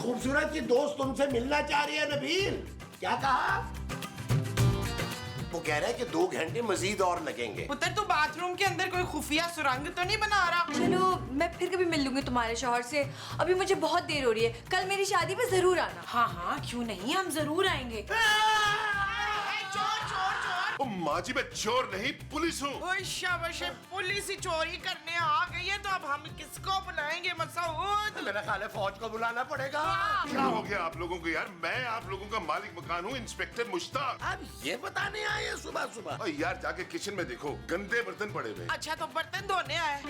खूबसूरत की दोस्त तुमसे मिलना चाह रही है नबील। क्या कहा? वो कह रहा है कि 2 घंटे मजीद और लगेंगे। पुत्र तू बाथरूम के अंदर कोई खुफिया सुरंग तो नहीं बना रहा? चलो मैं फिर कभी मिल लूंगी तुम्हारे शौहर से, अभी मुझे बहुत देर हो रही है। कल मेरी शादी में जरूर आना। हाँ हाँ क्यों नहीं, हम जरूर आएंगे। चोर चोर चोर। ओ माँ जी, मैं चोर नहीं पुलिस हूँ। ओए शाबाश, पुलिस ही चोरी करने आ गई है तो अब हम किसको बुलाएंगे मसूद? मेरा ख्याल है फौज को बुलाना पड़ेगा। क्या हो गया आप लोगों को यार? मैं आप लोगों का मालिक मकान हूँ, इंस्पेक्टर मुश्ताक। अब ये बताने आए हैं सुबह सुबह? और यार जाके किचन में देखो, गंदे बर्तन पड़े हुए। अच्छा तो बर्तन धोने आए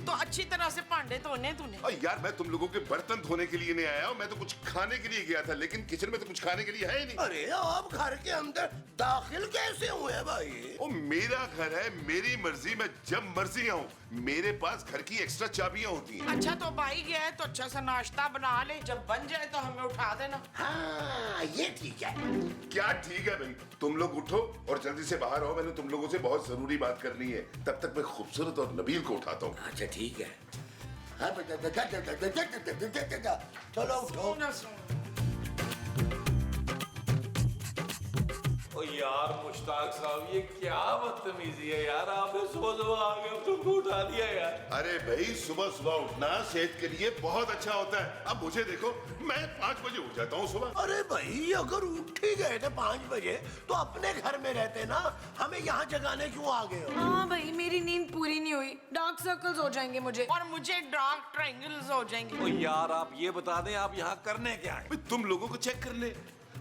तो अच्छी तरह से भांडे धोने तूने। और यार मैं तुम लोगों के बर्तन धोने के लिए नहीं आया हूँ, मैं तो कुछ खाने के लिए गया था, लेकिन किचन में तो कुछ खाने के लिए है ही नहीं। अरे आप घर के अंदर दाखिल कैसे हुए भाई? ओ मेरा घर है, मेरी मर्जी, मैं जब मर्जी आऊँ। मेरे पास घर की एक्स्ट्रा चाबियां होती हैं। अच्छा तो भाई गया है तो अच्छा सा नाश्ता बना ले, जब बन जाए तो हमें उठा देना। हाँ ये ठीक है। क्या ठीक है भाई? तुम लोग उठो और जल्दी से बाहर आओ, मैंने तुम लोगों से बहुत जरूरी बात करनी है। तब तक मैं खूबसूरत और नबील को उठाता हूँ। अच्छा ठीक है। हाँ, चलो उठो। सुनो सुनो। ओ यार मुश्ताक साहब, ये क्या बदतमीजी है यार, आपने सुबह आ गए तुमको उठा दिया यार। अरे भाई सुबह सुबह उठना सेहत के लिए बहुत अच्छा होता है। अब मुझे देखो, मैं 5 बजे उठ जाता हूँ सुबह। अरे भाई अगर उठ ही गए थे 5 बजे तो अपने घर में रहते ना, हमें यहाँ जगाने क्यों आ गए हो? हाँ भाई मेरी नींद पूरी नहीं हुई, डार्क सर्कल्स हो जाएंगे मुझे। और मुझे डार्क ट्रायंगल्स हो जाएंगे। ओ यार आप ये बता दें, आप यहाँ करने क्या है? भाई तुम लोगों को चेक कर ले,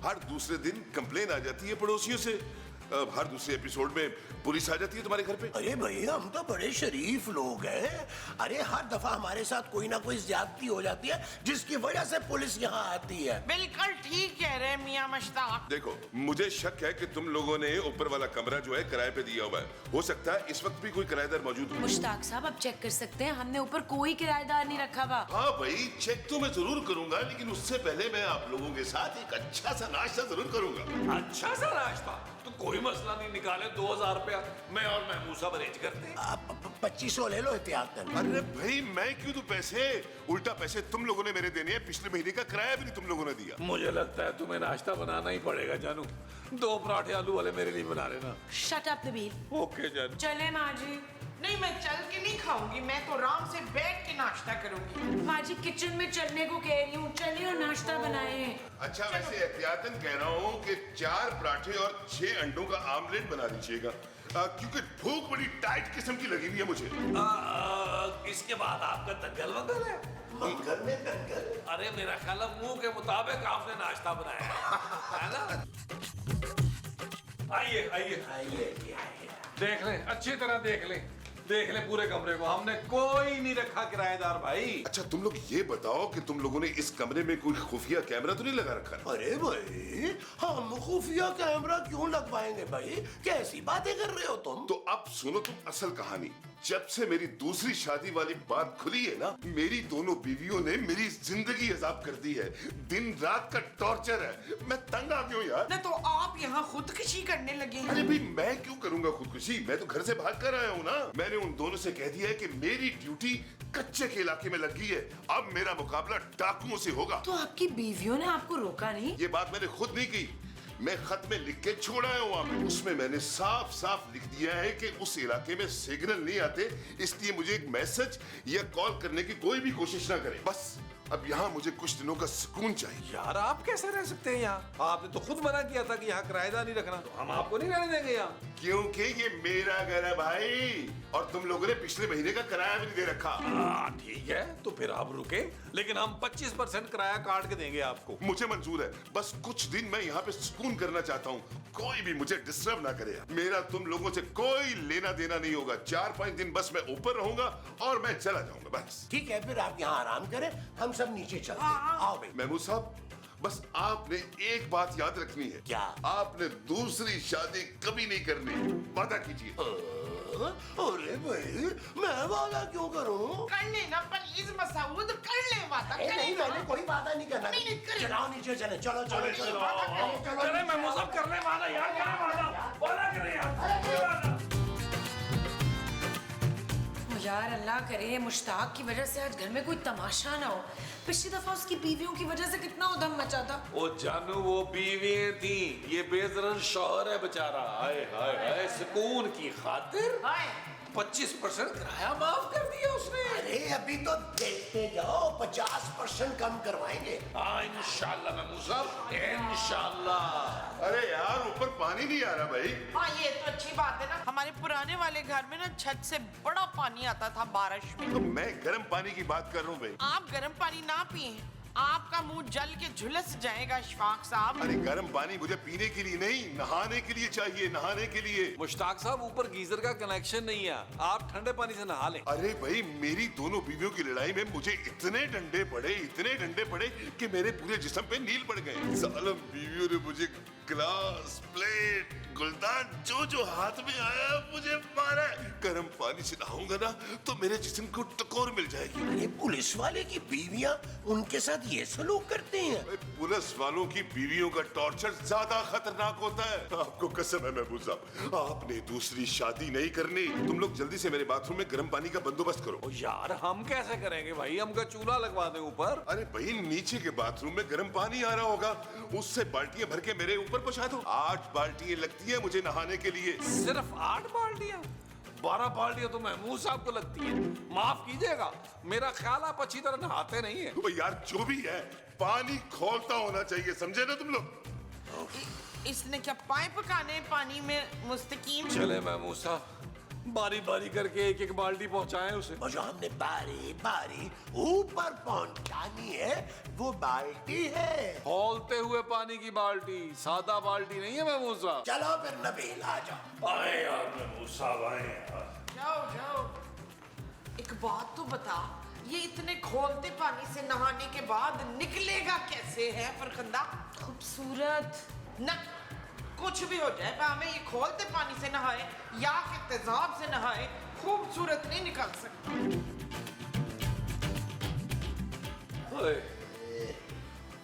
हर दूसरे दिन कंप्लेन आ जाती है पड़ोसियों से। हर दूसरे एपिसोड में पुलिस आ जाती है तुम्हारे घर पे। अरे भाई हम तो बड़े शरीफ लोग हैं। अरे हर दफा हमारे साथ कोई ना कोई ज्यादती हो जाती है जिसकी वजह से पुलिस यहाँ आती है। बिल्कुल ठीक कह रहे मियां मुश्ताक। देखो मुझे शक है कि तुम लोगों ने ऊपर वाला कमरा जो है किराए पे दिया हुआ है। हो सकता है इस वक्त भी कोई किराएदार मौजूद हो। मुश्ताक साहब आप चेक कर सकते हैं, हमने ऊपर कोई किराएदार नहीं रखा हुआ। हाँ भाई चेक तो मैं जरूर करूंगा, लेकिन उससे पहले मैं आप लोगों के साथ एक अच्छा सा नाश्ता जरूर करूंगा। अच्छा सा नाश्ता तो कोई मसला नहीं, निकाले 2000 रुपया, मैं और महमूद साहब अरेंज करते हैं। आप 2500 ले लो एहतियातन। अरे भाई मैं क्यों दूं पैसे? उल्टा पैसे तुम लोगों ने मेरे देने हैं, पिछले महीने का किराया भी नहीं तुम लोगों ने दिया। मुझे लगता है तुम्हें नाश्ता बनाना ही पड़ेगा जानू। 2 पराठे आलू वाले मेरे लिए बना लेना। Shut up Nabeel. ओके जानू। चले माँ जी। नहीं मैं चल के नहीं खाऊंगी, मैं तो आराम से बैठ के नाश्ता करूंगी। माँ जी किचन में चलने को कह रही हूँ, चलिए और नाश्ता बनाए। अच्छा वैसे एहतियातन कह रहा हूँ कि 4 पराठे और 6 अंडों का आमलेट बना दीजिएगा, क्योंकि भूख बड़ी टाइट किस्म की लगी हुई है मुझे। इसके बाद आपका दंगल वंगल है? मंगल में दंगल? अरे मेरा ख्याल है मुंह के मुताबिक आपने नाश्ता बनाया है ना? आइए आइए आइए। देख लें, अच्छी तरह देख लें पूरे कमरे को। हमने कोई नहीं रखा किराएदार भाई। अच्छा तुम लोग ये बताओ कि तुम लोगों ने इस कमरे में कोई खुफिया कैमरा तो नहीं लगा रखा? अरे भाई हम खुफिया कैमरा क्यों लगवाएंगे भाई? कैसी बातें कर रहे हो तुम? तो अब सुनो तुम असल कहानी। जब से मेरी दूसरी शादी वाली बात खुली है ना, मेरी दोनों बीवियों ने मेरी जिंदगी अजाब कर दी है। दिन रात का टॉर्चर है, मैं तंग आ गया हूं यार। ना तो आप यहाँ खुदकुशी करने लगे हैं। अरे भाई मैं क्यों करूंगा खुदकुशी? मैं तो घर से भाग कर आया हूँ ना। मैंने उन दोनों से कह दिया है कि मेरी ड्यूटी कच्चे के इलाके में लग गई है, अब मेरा मुकाबला डाकुओं से होगा। तो आपकी बीवियों ने आपको रोका नहीं? ये बात मैंने खुद नहीं की, मैं खत में लिख के छोड़ा है वहां पे। उसमें मैंने साफ साफ लिख दिया है कि उस इलाके में सिग्नल नहीं आते, इसलिए मुझे एक मैसेज या कॉल करने की कोई भी कोशिश ना करें। बस अब यहाँ मुझे कुछ दिनों का सुकून चाहिए। यार आप कैसे रह सकते हैं यहाँ? आपने तो खुद मना किया था कि यहाँ किराएदार नहीं रखना, तो हम आपको नहीं रहने देंगे यहाँ। क्योंकि ये मेरा घर है भाई, और तुम लोगों ने पिछले महीने का किराया भी नहीं दे रखा। ठीक है तो फिर आप रुके, लेकिन हम 25% किराया काट के देंगे आपको। मुझे मंजूर है, बस कुछ दिन मैं यहाँ पे सुकून करना चाहता हूँ, कोई भी मुझे डिस्टर्ब ना करे। मेरा तुम लोगों से कोई लेना देना नहीं होगा। 4-5 दिन बस मैं ऊपर रहूंगा और मैं चला जाऊंगा बस। ठीक है फिर आप यहाँ आराम करें, हम सब नीचे चलते हैं। आओ भाई। महमूद साहब बस आपने एक बात याद रखनी है। क्या? आपने दूसरी शादी कभी नहीं करनी, वादा कीजिए। अरे भाई मैं वादा क्यों करूं? कर लेना प्लीज मसूद, कर ले वादा। नहीं मैंने कोई वादा नहीं करना। नहीं, करे। चलाओ नीचे चले, चलो चलो चलो चले महमूद साहब कर ले वादा यार, क्या वादा करें यार। मुझे यार अल्लाह करे मुश्ताक की वजह से आज घर में कोई तमाशा ना हो। पिछली दफा उसकी बीवियों की वजह से कितना उधम मचा था। ओ जानू वो बीवियां थी, ये बेदरन शौहर है बेचारा। हाय हाय हाय, सुकून की खातिर 25% किराया माफ कर दिया उसने। अरे अभी तो देखते जाओ, 50% कम करवाएंगे। हाँ इंशाल्लाह महमूद साहब, इंशाल्लाह। अरे यार ऊपर पानी नहीं आ रहा भाई। हाँ ये तो अच्छी बात है ना। हमारे पुराने वाले घर में ना छत से बड़ा पानी आता था बारिश में। तो मैं गर्म पानी की बात कर रहा हूँ भाई। आप गर्म पानी ना पिए, आपका मुंह जल के झुलस जाएगा इशफाक साहब। अरे गर्म पानी मुझे पीने के लिए नहीं, नहाने के लिए चाहिए, नहाने के लिए। मुश्ताक साहब ऊपर गीजर का कनेक्शन नहीं है, आप ठंडे पानी से नहा लें। अरे भाई मेरी दोनों बीवियों की लड़ाई में मुझे इतने डंडे पड़े कि मेरे पूरे जिस्म पे नील पड़ गए। जालिम बीवियों ने मुझे ग्लास, प्लेट, गुलदान जो हाथ में आया मुझे मारा। गर्म पानी से नहाऊंगा ना तो मेरे जिस्म को टकोर मिल जाएगी। अरे पुलिस वाले की बीवियां उनके साथ ये सलूक करते हैं। पुलिस वालों की बीवियों का टॉर्चर ज्यादा खतरनाक होता है। आपको कसम है महबूब साहब, आपने दूसरी शादी नहीं करनी। तुम लोग जल्दी से मेरे बाथरूम में गर्म पानी का बंदोबस्त करो। ओ यार हम कैसे करेंगे भाई, हमका चूल्हा लगवा दे ऊपर। अरे भाई नीचे के बाथरूम में गर्म पानी आ रहा होगा, उससे बाल्टियां भर के मेरे ऊपर पहुंचा दो। 8 बाल्टियां लगती है मुझे नहाने के लिए। सिर्फ 8 बाल्टियां? 12 बाल्टियां तो महमूद साहब को लगती है। माफ कीजिएगा, मेरा ख्याल आप अच्छी तरह नहाते नहीं है। तो यार जो भी है पानी खोलता होना चाहिए, समझे ना तुम लोग। इसने क्या पाइप काने पानी में मुस्तकीम। चले महमूद साहब, बारी बारी करके एक बाल्टी पहुंचाएं उसे। और जो हमने बारी ऊपर पहुंचानी है वो बाल्टी है। खौलते हुए पानी की बाल्टी, सादा बाल्टी नहीं है महमूद साहब। चलो फिर नबील आ जाओ। आए यार महमूद साहब, आए यार। जाओ। एक बात तो बता, ये इतने खोलते पानी से नहाने के बाद निकलेगा कैसे है फरखंदा? खूबसूरत न कुछ भी हो जाए, हमें ये खोलते पानी से नहाए या कि तेजाब से नहाए, खूबसूरत नहीं निकल सकता।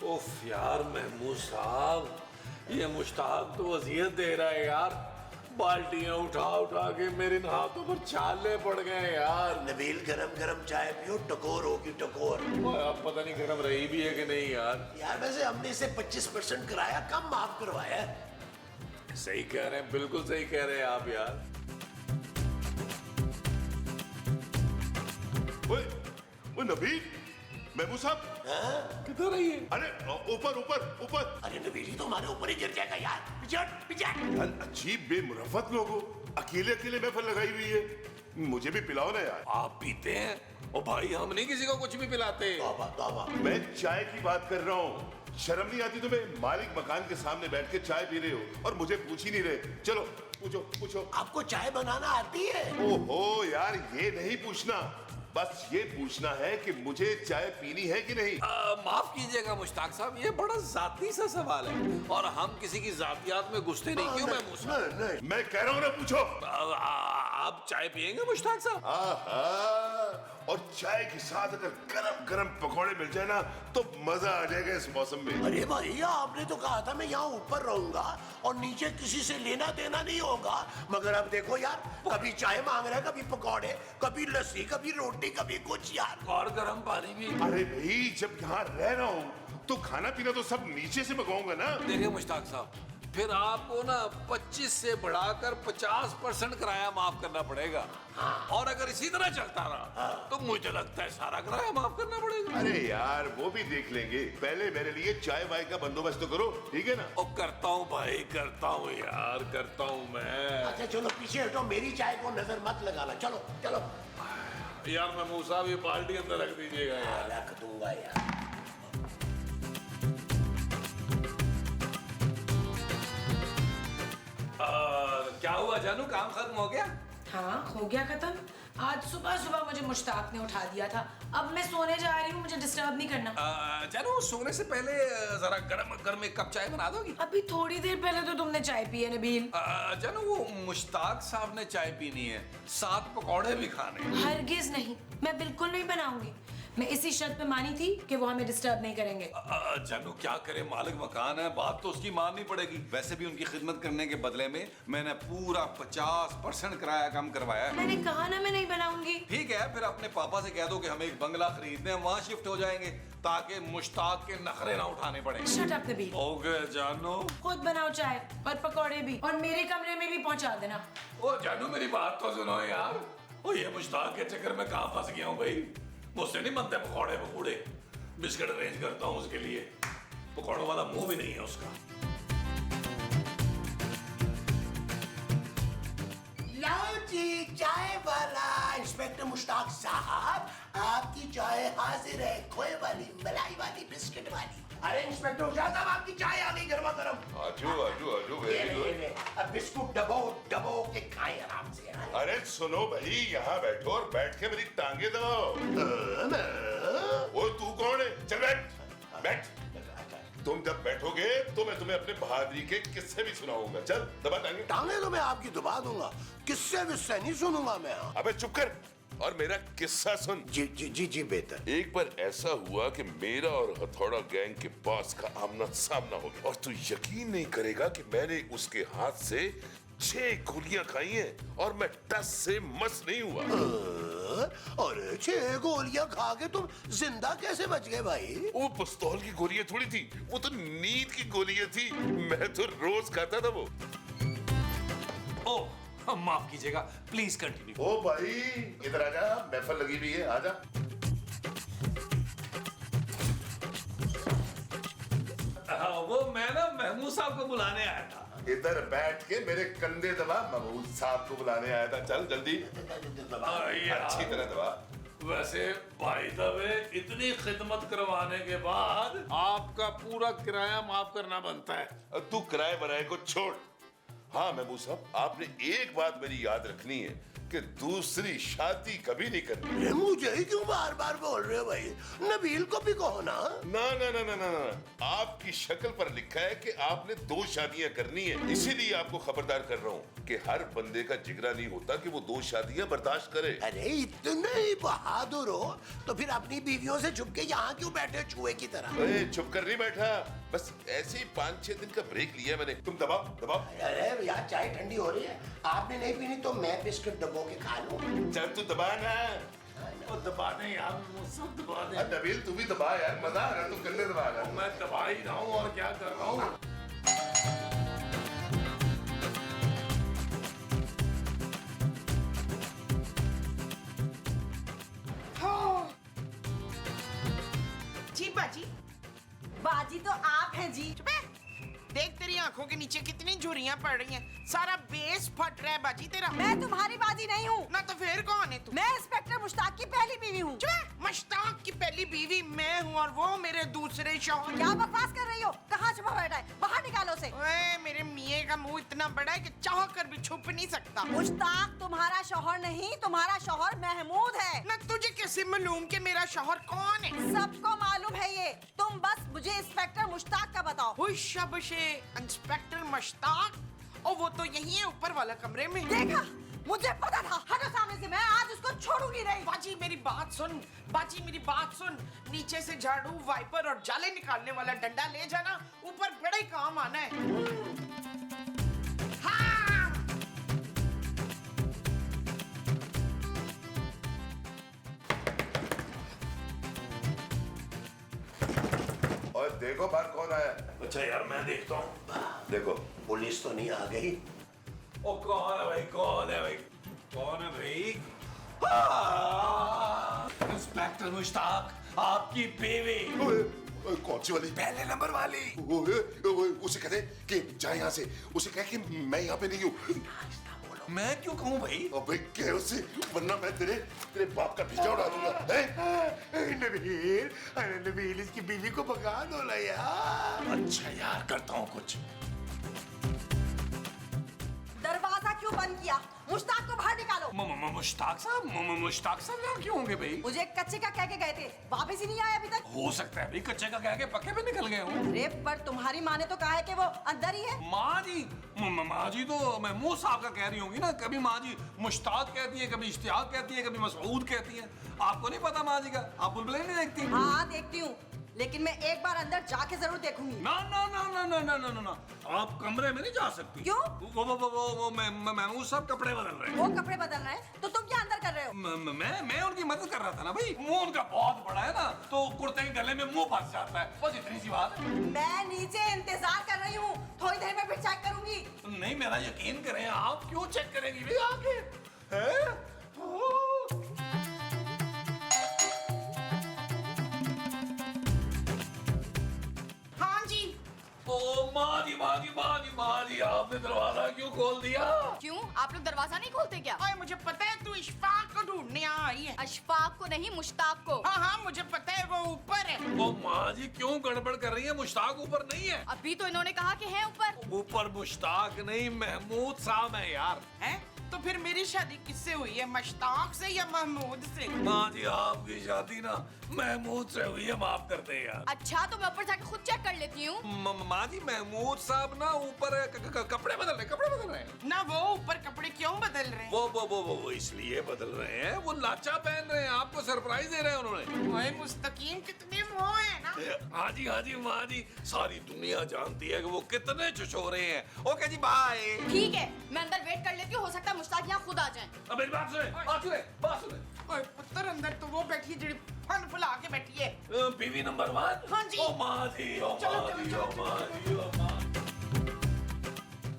उफ यार महमूद साहब, ये मुश्ताक तो अजियत दे रहा है यार। बाल्टियां उठा के मेरे हाथों पर छाले पड़ गए यार। नबील गरम चाय पियो, टकोर होगी टकोर। अब पता नहीं गरम रही भी है कि नहीं यार। यार वैसे हमने इसे 25% किराया कम माफ करवाया है। सही कह रहे हैं, बिल्कुल सही कह रहे हैं आप यार। ओए नबील, महबूब साहब किधर रही है? अरे ऊपर। अरे नबील ही तो हमारे ऊपर ही गिर जाएगा यार। पिछड़। यार अजीब बेमुरफ़त लोग हो, अकेले महफिल लगाई हुई है। मुझे भी पिलाओ ना यार। आप पीते हैं? ओ भाई हम नहीं किसी को कुछ भी पिलाते। तौबा। मैं चाय की बात कर रहा हूँ। शर्म नहीं आती तुम्हें? मालिक मकान के सामने बैठ के चाय पी रहे हो और मुझे पूछ ही नहीं रहे। चलो पूछो। आपको चाय बनाना आती है? ओहो यार, ये नहीं पूछना, बस ये पूछना है कि मुझे चाय पीनी है कि नहीं। माफ कीजिएगा मुश्ताक साहब, ये बड़ा जाती सा सवाल है और हम किसी की जातियात में घुसते नहीं। क्यों महमूद साहब? नहीं, मैं कह रहा हूँ ना, पूछो। आप चाय पियेंगे मुश्ताक साहब? और चाय के साथ अगर गरम पकौड़े मिल जाए ना तो मजा आ जाएगा इस मौसम में। अरे भाई आपने तो कहा था मैं यहाँ ऊपर रहूंगा और नीचे किसी से लेना देना नहीं होगा, मगर अब देखो यार, कभी चाय मांग रहा है, कभी पकौड़े, कभी लस्सी, कभी रोटी, कभी कुछ यार। और गर्म पानी भी। अरे भाई जब यहाँ रह रहा हूँ तो खाना पीना तो सब नीचे से मंगाऊंगा ना। देखिए मुश्ताक साहब, फिर आपको ना 25 से बढ़ाकर 50% किराया माफ करना पड़ेगा। और अगर इसी तरह चलता रहा तो मुझे लगता है सारा किराया माफ करना पड़ेगा। अरे यार वो भी देख लेंगे, पहले मेरे लिए चाय वाय का बंदोबस्त तो करो, ठीक है ना? ओ करता हूँ भाई, करता हूँ यार, करता हूँ मैं। अच्छा चलो पीछे हटो, मेरी चाय को नजर मत लगाना। चलो यार महमूद साहब, ये बाल्टी अंदर रख दीजिएगा यार। रख दूंगा यार। क्या हुआ जानू, काम खत्म हो गया? हाँ हो गया खत्म। आज सुबह मुझे मुश्ताक ने उठा दिया था। अब मैं सोने जा रही हूँ, मुझे डिस्टर्ब नहीं करना। जानू सोने से पहले जरा गर्म एक कप चाय बना दोगी? अभी थोड़ी देर पहले तो तुमने चाय पी है नबील। जानू वो मुश्ताक साहब ने चाय पीनी है, 7 पकौड़े भी खाने। हरगिज नहीं, मैं बिल्कुल नहीं बनाऊंगी। मैं इसी शर्त पे मानी थी कि वो हमें डिस्टर्ब नहीं करेंगे। जानू क्या करे, मालिक मकान है, बात तो उसकी माननी पड़ेगी। वैसे भी उनकी खिदमत करने के बदले में मैंने पूरा 50% किराया कम करवाया है। मैंने कहा ना मैं नहीं बनाऊंगी। ठीक है, फिर अपने पापा से कह दो कि हम एक बंगला खरीदने हैं, वहाँ शिफ्ट हो जाएंगे ताकि मुश्ताक के नखरे ना उठाने पड़े। Shut up Nabeel. हो गए जानू। खुद बनाओ चाय और पकौड़े भी, और मेरे कमरे में भी पहुंचा देना। ओ जानू मेरी बात तो सुनो यार। ओ ये मुश्ताक के चक्कर में कहाँ फंस गया हूँ भाई। मुझसे नहीं बनते पकौड़े पकौड़े। बिस्किट अरेंज करता हूँ उसके लिए, पकौड़ों वाला मुंह भी नहीं है उसका। लाओ जी चाय वाला। इंस्पेक्टर मुश्ताक साहब, आपकी चाय हाजिर है, खोए वाली, मलाई वाली, बिस्किट वाली। अरे इंस्पेक्टर मुश्ताक साहब, आपकी चाय आ गई गर्मा गर्म। आजो आजो आजो, ये वेरी ले, गुड। ये ले। अब बिस्कुट डबो डबो के खाएं आराम से। हाँ? अरे सुनो भाई, यहाँ बैठो और बैठ के मेरी टांगे दबाओ। वो तू कौन है? चल बैठ बैठ। तुम जब बैठोगे तो मैं तुम्हें अपने बहादुरी के किस्से भी सुनाऊंगा। चल दबा टांगे। टांगे तो मैं आपकी दबा दूंगा, किससे विस्से नहीं सुनूंगा मैं। हाँ? अबे चुप कर और मेरा किस्सा सुन। जी जी जी जी बेहतर। एक बार ऐसा हुआ कि मेरा और हथौड़ा गैंग के बॉस का आमना सामना हो गया, और तू यकीन नहीं करेगा कि मैंने उसके हाथ से 6 गोलियां खाई हैं और मैं टस से मस नहीं हुआ। और 6 गोलियां खा के तुम जिंदा कैसे बच गए भाई? वो पिस्तौल की गोलियां थोड़ी थी, वो तो नींद की गोलियां थी। मैं तो रोज खाता था वो। ओ माफ कीजिएगा, प्लीज कंटिन्यू। ओ भाई इधर आजा, महफिल लगी हुई है, आजा। वो मैं ना महमूद साहब को बुलाने आया था। इधर बैठ के मेरे कंधे दबा, महमूद साहब को बुलाने आया था। चल जल्दी, अच्छी तरह दबा। वैसे भाई दबे, इतनी खिदमत करवाने के बाद आपका पूरा किराया माफ करना बनता है। अब तू किराए बराए को छोड़। हाँ महमूद साहब, आपने एक बात मेरी याद रखनी है कि दूसरी शादी कभी नहीं करनी। ये मुझे ही क्यों बार बार बोल रहे हो भाई? नबील को भी कहो ना। ना ना ना ना ना ना, आपकी शक्ल पर लिखा है कि आपने 2 शादियां करनी है, इसीलिए आपको खबरदार कर रहा हूँ कि हर बंदे का जिगरा नहीं होता कि वो 2 शादियां बर्दाश्त करे। अरे इतने ही बहादुर हो तो फिर अपनी बीवियों से छुप के यहाँ क्यों बैठे चूहे की तरह? अरे चुप कर नहीं बैठा, बस ऐसे ही 5-6 दिन का ब्रेक लिया मैंने। तुम दबाओ दबाओ। अरे यार चाय ठंडी हो रही है, आपने नहीं पीनी तो मैं बिस्किट डब्बो के खा लूं। चल तू दबा ना। और दबा दे यार, मुझसे दबा दे। नबील तू भी दबा यार, मजा आ रहा है, तू कंधे दबा रहा है। मैं दबा ही रहा हूँ और क्या कर रहा हूँ। जी बाजी। बाजी तो आप हैं जी। चुप है। देख तेरी आंखों के नीचे कितनी झुर्रियां पड़ रही हैं। सारा बेस फट रहा है बाजी तेरा। मैं तुम्हारी बाजी नहीं हूँ। ना तो फिर कौन है तू? मैं इंस्पेक्टर मुश्ताक की पहली बीवी हूँ। चुप है। मुश्ताक की पहली बीवी मैं हूँ और वो मेरे दूसरे शौहर। क्या बकवास कर रही हो? कहाँ छुपा बैठा है? बाहर निकालो उसे। ओए मेरे मियाँ का मुंह इतना बड़ा है कि चाह कर भी छुप नहीं सकता। मुश्ताक तुम्हारा शौहर नहीं, तुम्हारा शौहर महमूद है। ना तुझे कैसे मालूम कि मेरा शौहर कौन है? सबको मालूम है ये। तुम बस मुझे इंस्पेक्टर मुश्ताक का बताओ। हुई शबशे इंस्पेक्टर मुश्ताक, और वो तो यही है ऊपर वाला कमरे में। देखा, मुझे पता था। हटो सामने से, मैं आज उसको छोड़ूंगी नहीं। बाजी मेरी बात सुन, बाजी मेरी बात सुन। नीचे से झाड़ू, वाइपर और जाले निकालने वाला डंडा ले जाना, ऊपर बड़े काम आना है। हाँ! और देखो बाहर कौन आया। अच्छा यार मैं देखता हूँ। देखो पुलिस तो नहीं आ गई? ओ कौन है भाई, कौन है भाई, कौन है भाई? इंस्पेक्टर मुश्ताक, आपकी बीवी। ओए, कौन सी वाली? पहले नंबर वाली। उसे कहते कि जाए यहाँ से, उसे कह कि मैं यहाँ पे नहीं हूँ। मैं क्यों कहूँ भाई? अबे कह उसे, वरना मैं तेरे बाप का पीछा उड़ा दूंगा। नबील, अरे नबील इसकी बीवी को भगा दो ना यार। अच्छा यार करता हूँ कुछ। दरवाजा क्यों बंद किया? मुश्ताक को बाहर निकालो। मुश्ताक साहब, मुश्ताक साहब यहाँ क्यों होंगे भाई? मुझे कच्चे का कह के गए थे, वापस ही नहीं आए अभी तक। हो सकता है भाई कच्चे का कह के पक्के पे निकल गए हों। अरे पर तुम्हारी माँ ने तो कहा है कि वो अंदर ही है। माँ जी, माँ जी तो महमूद साहब का कह रही होंगी ना। कभी माँ जी मुश्ताक कहती है, कभी इश्तियाक कहती है, कभी मसऊद कहती है। आपको नहीं पता माँ जी का? आप बुलबुलें नहीं देखती? हाँ देखती हूँ, लेकिन मैं एक बार अंदर जाके जरूर देखूंगी। ना ना ना ना ना ना ना ना, आप कमरे में नहीं जा सकती। क्यों? वो महमूद साहब कपड़े बदल रहे हैं। वो कपड़े बदल रहे हैं तो तुम क्या अंदर कर रहे हो? मैं उनकी मदद कर रहा था ना भाई। मुंह उनका बहुत बड़ा है ना, तो कुर्ते के गले में मुंह फंस जाता है, बस इतनी सी बात है। मैं नीचे इंतजार कर रही हूँ, थोड़ी देर में फिर चेक करूंगी। नहीं, मेरा यकीन करें, आप क्यों चेक करेंगी भाई आके? हैं? हाँ जी। ओ माँ जी, आपने दरवाजा क्यों खोल दिया? क्यों, आप लोग दरवाजा नहीं खोलते क्या? ओए मुझे पता है तू इशफाक को ढूंढने यहाँ आई है। अशफाक को नहीं, मुश्ताक को। हाँ हाँ मुझे पता है वो ऊपर है। ओ माँ जी क्यों गड़बड़ कर रही है? मुश्ताक ऊपर नहीं है। अभी तो इन्होंने कहा कि है ऊपर। ऊपर मुश्ताक नहीं, महमूद साहब है यार। हैं? तो फिर मेरी शादी किससे हुई है, मुश्ताक से या महमूद से? माँ जी आपकी शादी ना महमूद से हुई है, माफ करते हैं यार। अच्छा तो मैं ऊपर जाके खुद चेक कर लेती हूँ। माँ जी महमूद साहब ना ऊपर कपड़े बदल रहे हैं। ना वो ऊपर कपड़े क्यों बदल रहे हैं? वो इसलिए बदल रहे हैं, वो लाचा पहन रहे हैं, आपको सरप्राइज दे रहे हैं उन्होंने। ओए मुस्तकीम कितने वो है ना। हाँ जी माँ जी, सारी दुनिया जानती है कि वो कितने छुछोरे हैं। ओके जी बाय। ठीक है, मैं अंदर वेट कर लेती हूँ, हो सकता है मुश्ताक यहाँ खुद आ जाए। अब मेरी बात सुने। ओए पुत्र अंदर तो वो बैठी जड़ी फन फुला के बैठी है। बीवी नंबर 1। हाँ जी। ओ माँ जी, ओ चलो, माँ चलो, जी, चलो, ओ माँ जी, ओ माँ जी।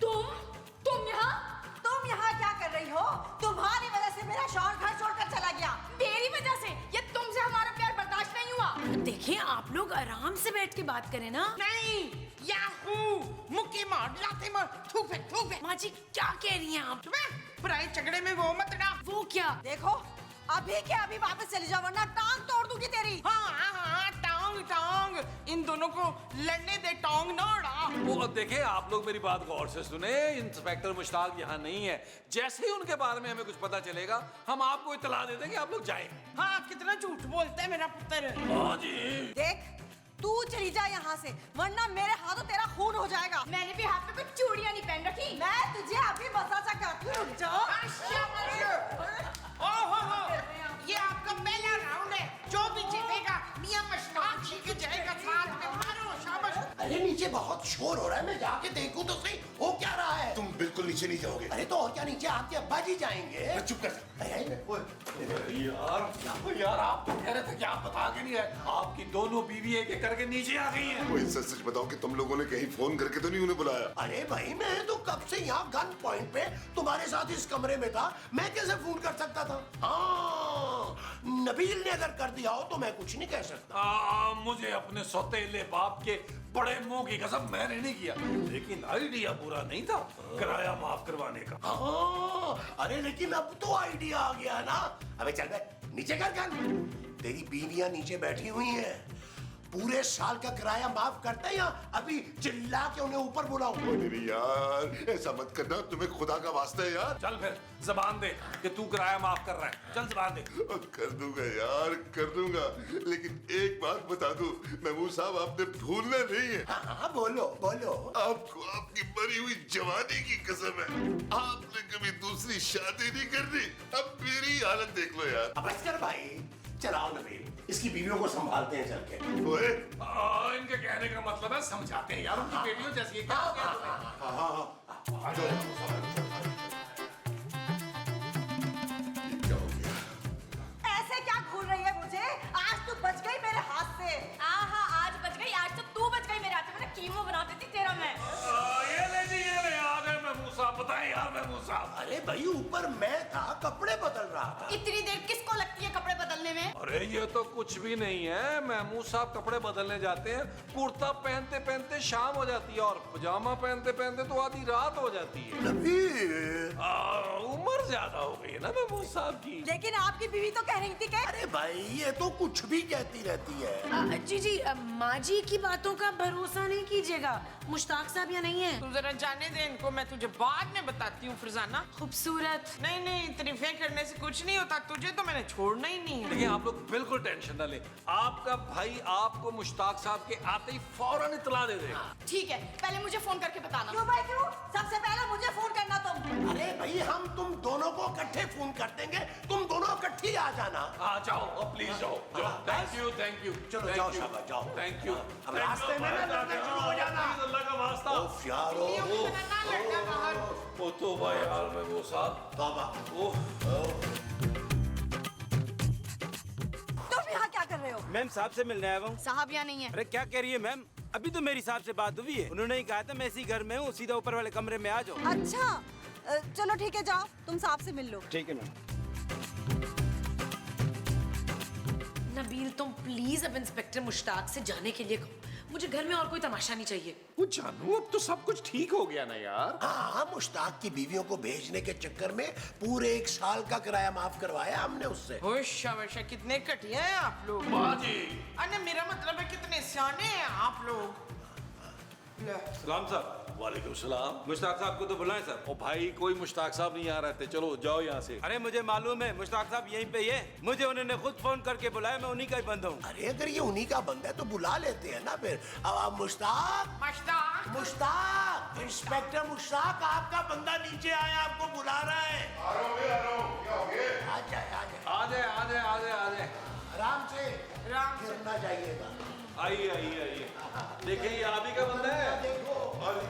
तुम यहाँ? तुम यहाँ क्या कर रही हो? तुम्हारी वजह से मेरा शौहर घर छोड़कर चला गया। मेरी वजह से? ये तुमसे हमारा प्यार बर्दाश्त नहीं हुआ। देखिए आप लोग आराम से बैठ के बात करें ना। नहीं याहू मुक्की मार लाते मार थूफे। माँ जी क्या कह रही हैं आप? पराए झगड़े में वो मत ना। वो क्या? देखो अभी के अभी वापस चली जाओ वरना टांग तोड़ दूंगी तेरी। हाँ टांग इन दोनों को लड़ने दे, टांग ना उड़ा। वो देखिए आप लोग मेरी बात गौर से सुने। इंस्पेक्टर मुश्ताक यहाँ नहीं है। जैसे ही उनके बारे में हमें कुछ पता चलेगा हम आपको इत्तला दे देंगे, आप लोग जाएं। हाँ कितना झूठ बोलता है मेरा पुत्र। हाँ जी। देख तू चली जा यहाँ से वरना मेरे हाथों तेरा खून हो जाएगा। मैंने भी हाथ में कुछ चूड़ियाँ नहीं पहन रखी। मैं तुझे अभी मसाज करती हूँ, रुक जाओ। ये आपका पहला राउंड है, जो भी जीतेगा मियां मुश्ताक जी के जाएगा साथ में। मारो शाबाश। अरे नीचे बहुत शोर हो रहा है, मैं जाके देखूं तो सही हो क्या रहा है। तुम बिल्कुल नीचे नहीं जाओगे। अरे तो और क्या, नीचे आपके अब्बा जी जाएंगे। चुप कर। यार आप तो कह रहे थे कि आप बता के नहीं आए। आपकी दोनों बीवी एक करके नीचे आ गई हैं। वो सच बताओ कि तुम लोगों ने कहीं फोन करके तो नहीं उन्हें बुलाया? अरे भाई मैं तो कब से यहाँ गन पॉइंट पे तुम्हारे साथ इस कमरे में था, मैं कैसे फोन कर सकता था? हाँ नबील ने अगर कर दिया हो तो मैं कुछ नहीं कह सकता। मुझे अपने सौतेले बाप के बड़े मुंह की कसम मैंने नहीं किया, लेकिन आइडिया बुरा नहीं था किराया माफ करवाने का। हाँ अरे लेकिन अब तो आइडिया आ गया ना। अबे चल बे नीचे कर गन। तेरी बीवियां नीचे बैठी हुई हैं, पूरे साल का किराया माफ करते हैं या अभी चिल्ला के उन्हें ऊपर बुलाऊं? नहीं यार ऐसा मत करना, तुम्हें खुदा का वास्ता है यार। चल फिर जबान दे कि तू किराया माफ कर रहा है। चल जबान दे। कर दूंगा यार कर दूंगा, लेकिन एक बात बता दूं महमूद साहब, आपने भूलना नहीं है। हाँ बोलो बोलो। आपको आपकी मरी हुई जवानी की कसम है, आपने कभी दूसरी शादी नहीं करनी। अब मेरी हालत देख लो यार। अब बस कर भाई, चलाओ नबील, इसकी बीवियों को संभालते हैं चल के। ओए इनके कहने का मतलब है समझाते हैं यार, उनकी बेटियों जैसी है क्या हो गया तुम्हें? क्या हो गया? ऐसे क्या घूर रही है मुझे? आज तू बच गई मेरे हाथ से। हाँ आज बच गई, आज तो तू बच गई मेरे हाथ से। मैंने कीमो बना देती तेरा मैं। ये ले आ गए महमूद साहब। बताएं यार महमूद साहब। अरे भाई ऊपर मैं था, कपड़े बदल रहा था। इतनी देर किसको लगती है कपड़े बदलने बदलने में? अरे ये तो कुछ भी नहीं है, महमूद साहब कपड़े बदलने जाते हैं, कुर्ता पहनते पहनते शाम हो जाती है और पजामा पहनते पहनते तो आधी रात हो जाती है। नबील, उम्र ज्यादा हो गई है ना महमूद साहब की। लेकिन आपकी बीवी तो कह रही थी कि अरे भाई ये तो कुछ भी कहती रहती है। जी माँ जी की बातों का भरोसा नहीं कीजिएगा। मुश्ताक साहब यहाँ नहीं है। तू जरा जाने दे इनको, मैं तुझे बाद में बताती हूँ फरजाना। खूबसूरत। नहीं, तारीफें करने से कुछ नहीं होता, तुझे तो मैंने छोड़ना ही नहीं है। देखिए आप लोग बिल्कुल टेंशन ना लें, आपका भाई आपको मुश्ताक साहब के आते ही फौरन इत्तला दे देगा। ठीक है, पहले मुझे फोन करके बताना। क्यों भाई क्यों? सबसे पहले मुझे फोन करना तुम। अरे भाई हम तुम दोनों को इकट्ठे फोन कर देंगे, तुम दोनों इकट्ठे आ जाना। हाँ जाओ, प्लीज जाओ। Thank you, thank you. चलो जाओ शाबाश, जाओ। Thank you. अब रास्ते में ना लड़ना शुरू हो जाना। अल्लाह का वास्ता। उफ यार, टीओ की तरह ना लड़ना बाहर। वो तो भाई यार महमूद साहब। तौबा। तुम यहाँ क्या कर रहे हो? मैम साहब से मिलने आया हूँ। साहब यहाँ नहीं है। अरे क्या कह रही है मैम? अभी तो मेरी साहब से बात हुई है, उन्होंने ही कहा था मैं इसी घर में हूँ, सीधा ऊपर वाले कमरे में आ जाओ। अच्छा, चलो ठीक है, जाओ तुम साहब से मिल लो। ठीक है मैम। नबील तुम प्लीज अब इंस्पेक्टर मुश्ताक से जाने के लिए कहो, मुझे घर में और कोई तमाशा नहीं चाहिए। वो जानू अब तो सब कुछ ठीक हो गया ना यार। हाँ, मुश्ताक की बीवियों को भेजने के चक्कर में पूरे 1 साल का किराया माफ करवाया हमने उससे। शाबाश, कितने घटिया हैं आप लोग। माँ जी। अरे मेरा मतलब है कितने सियाने हैं आप लोग। सलाम साहब। वालेकुम सलाम। मुश्ताक साहब को तो बुलाएं सर। ओ भाई कोई मुश्ताक साहब नहीं आ रहे थे, चलो जाओ यहाँ से। अरे मुझे मालूम है मुश्ताक साहब यहीं पे ही है, मुझे उन्होंने खुद फोन करके बुलाया, मैं उन्हीं का ही बंदा हूँ। अरे अगर ये उन्हीं का बंदा है तो बुला लेते हैं ना फिर। अब मुश्ताक, मुश्ताक, मुश्ताक, इंस्पेक्टर मुश्ताक, आपका बंदा नीचे आया, आपको बुला रहा है। आ रहा हूँ, क्या हो गया? आ जाए, आ जाए, आ जाए, आ जाए, आ जाए, आ जाए। आराम से, आराम से। गिरना चाहिएगा। आइए, आइए, आइए। देखिए ये आप ही का बंदा है। देखो, अरे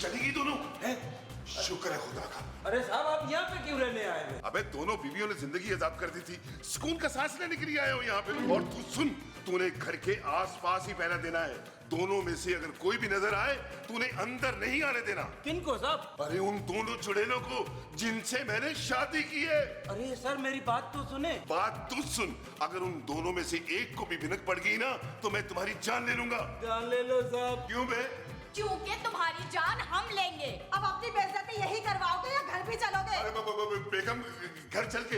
चलेगी दोनों हैं? शुक्र है खुदा का। अरे साहब आप यहाँ पे क्यों रहने आए हैं? अबे दोनों बीवियों ने जिंदगी आजाद कर दी थी, सुकून का सांस लेने के लिए आया हूँ यहाँ पे। और तू सुन, तूने घर के आसपास ही पहरा देना है, दोनों में से अगर कोई भी नजर आए तूने अंदर नहीं आने देना। किनको साहब? अरे उन दोनों चुड़ैलों को जिनसे मैंने शादी की है। अरे सर मेरी बात तो सुने। बात तू सुन, अगर उन दोनों में से एक को भी भिनक पड़ गई ना तो मैं तुम्हारी जान ले लूंगा। जान ले लो साहब। क्यों बे? क्योंकि तुम्हारी जान हम लेंगे। अब अपनी बेइज्जती यही करवाओगे या घर भी चलोगे? अरे बेगम घर चल के।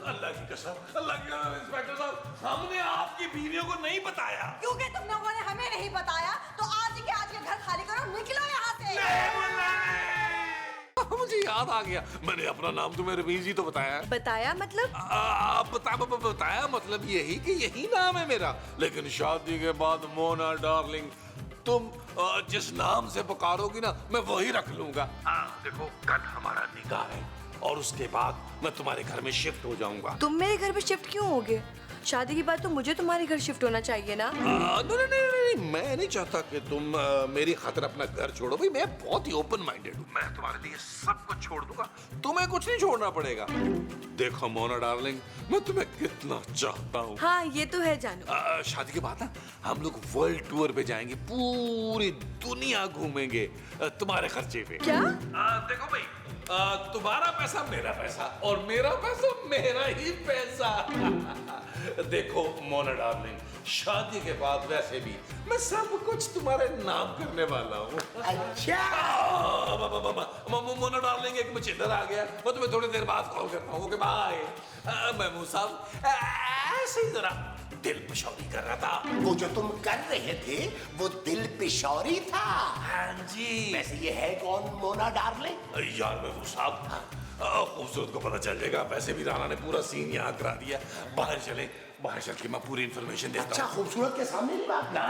अल्लाह की कसम, अल्लाह की कसम इंस्पेक्टर साहब, हमने आपकी बीवियों को नहीं बताया। क्योंकि तुम लोगों ने हमें नहीं बताया तो आज के घर खाली करो, निकलो यहाँ से। मुझे याद आ गया, मैंने अपना नाम तुम्हें रमीज ही तो बताया। बताया मतलब? बताया मतलब यही कि यही नाम है मेरा, लेकिन शादी के बाद मोना डार्लिंग तुम जिस नाम से पुकारोगी ना मैं वही रख लूंगा। देखो कल हमारा निकाह है और उसके बाद मैं तुम्हारे घर में शिफ्ट हो जाऊंगा। तुम मेरे घर पे शिफ्ट क्यों होगे? शादी के बाद तो मुझे तुम्हारे घर शिफ्ट होना चाहिए ना। नहीं, मैं नहीं चाहता कि तुम मेरी खातिर अपना घर छोड़ो। भाई मैं बहुत ही ओपन माइंडेड हूँ, मैं तुम्हारे लिए सब कुछ छोड़ दूंगा, तुम्हें कुछ नहीं छोड़ना पड़ेगा। देखो मोना डार्लिंग, मैं तुम्हें कितना चाहता हूँ। हाँ ये तो है जानू। शादी के बाद ना हम लोग वर्ल्ड टूर पे जाएंगे, पूरी दुनिया घूमेंगे तुम्हारे खर्चे पे। क्या? देखो भाई, तुम्हारा पैसा मेरा पैसा और मेरा पैसा मेरा ही पैसा। देखो मोना डार्लिंग, शादी के बाद वैसे भी मैं सब कुछ तुम्हारे नाम करने वाला हूँ। अच्छा मोना डार्लिंग, एक मचिंदर आ गया, मैं तुम्हें थोड़ी देर बाद कॉल करता हूँ। Okay bye. महमूद साहब ऐसे ही जरा दिल पेशौरी कर रहा था। वो जो तुम कर रहे थे वो दिल पेशौरी था। हाँ जी। वैसे ये है कौन मोना डार्लिंग? यार महमूद साहब, खूबसूरत को पता चल जाएगा, वैसे भी राना ने पूरा सीन यहाँ करा दिया। बाहर चले, बाहर चल के मैं पूरी इंफॉर्मेशन देता हूँ। अच्छा, खूबसूरत के सामने नहीं बात? ना।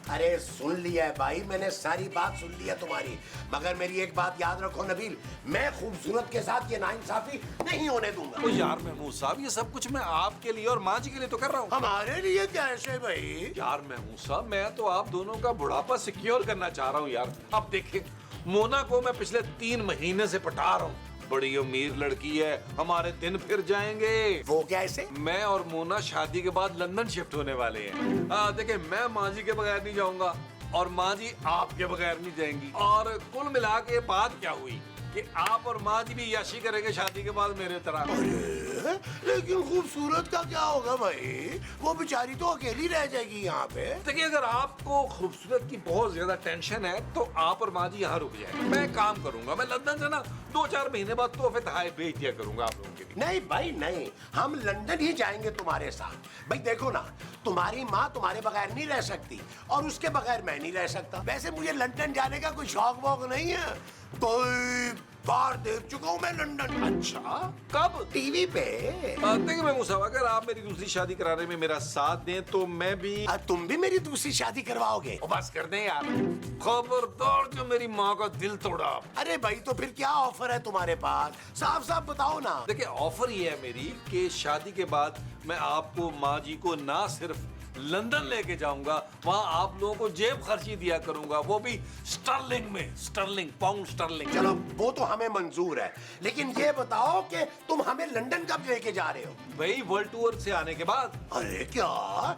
अरे सुन लिया है भाई, मैंने सारी बात सुन ली है तुम्हारी, मगर मेरी एक बात याद रखो नबील, मैं खूबसूरत के साथ ये नाइंसाफी नहीं होने दूंगा। ओ यार महमूद साहब, ये सब कुछ मैं आपके लिए और माँ जी के लिए तो कर रहा हूँ। हमारे लिए कैसे भाई? यार महमूद साहब, मैं तो आप दोनों का बुढ़ापा सिक्योर करना चाह रहा हूँ यार। अब देखिए, मोना को मैं पिछले 3 महीने से पटा रहा हूँ, बड़ी अमीर लड़की है, हमारे दिन फिर जाएंगे। वो कैसे? मैं और मोना शादी के बाद लंदन शिफ्ट होने वाले हैं। देखिए, मैं माँ जी के बगैर नहीं जाऊंगा और माँ जी आपके बगैर नहीं जाएंगी। और कुल मिला के बात क्या हुई कि आप और माँ जी भी याशी करेंगे शादी के बाद मेरे तरह। अरे लेकिन खूबसूरत का क्या होगा भाई, वो बेचारी तो अकेली रह जाएगी यहाँ पे। देखिए अगर आपको खूबसूरत की बहुत ज्यादा टेंशन है तो आप और माँ जी यहाँ रुक जाए, मैं काम करूंगा। मैं लंदन से ना 2-4 महीने बाद तोहफे तहाए भेज दिया करूंगा आप लोगों के लिए। नहीं भाई नहीं, हम लंदन ही जाएंगे तुम्हारे साथ। भाई देखो ना, तुम्हारी माँ तुम्हारे बगैर नहीं रह सकती और उसके बगैर मैं नहीं रह सकता। वैसे मुझे लंदन जाने का कोई शौक वौक नहीं है, कोई बार देख चुका हूँ मैं लंदन। अच्छा कब? टीवी पे। देखिए मैं मुसावा, अगर आप मेरी दूसरी शादी कराने में मेरा साथ दें तो मैं भी। तुम भी मेरी दूसरी शादी करवाओगे? ओ बस कर दें यार, खबरदार जो मेरी माँ का दिल तोड़ा। अरे भाई तो फिर क्या ऑफर है तुम्हारे पास, साफ साफ बताओ ना। देखिए ऑफर ये है मेरी कि शादी के बाद मैं आपको माँ जी को ना सिर्फ लंदन लेके जाऊंगा, वहाँ आप लोगों को जेब खर्ची दिया करूंगा, वो भी स्टर्लिंग में, स्टर्लिंग, पाउंड स्टर्लिंग। चलो वो तो हमें मंजूर है, लेकिन ये बताओ कि तुम हमें लंदन कब लेके जा रहे हो? भाई वर्ल्ड टूर से आने के बाद। अरे क्या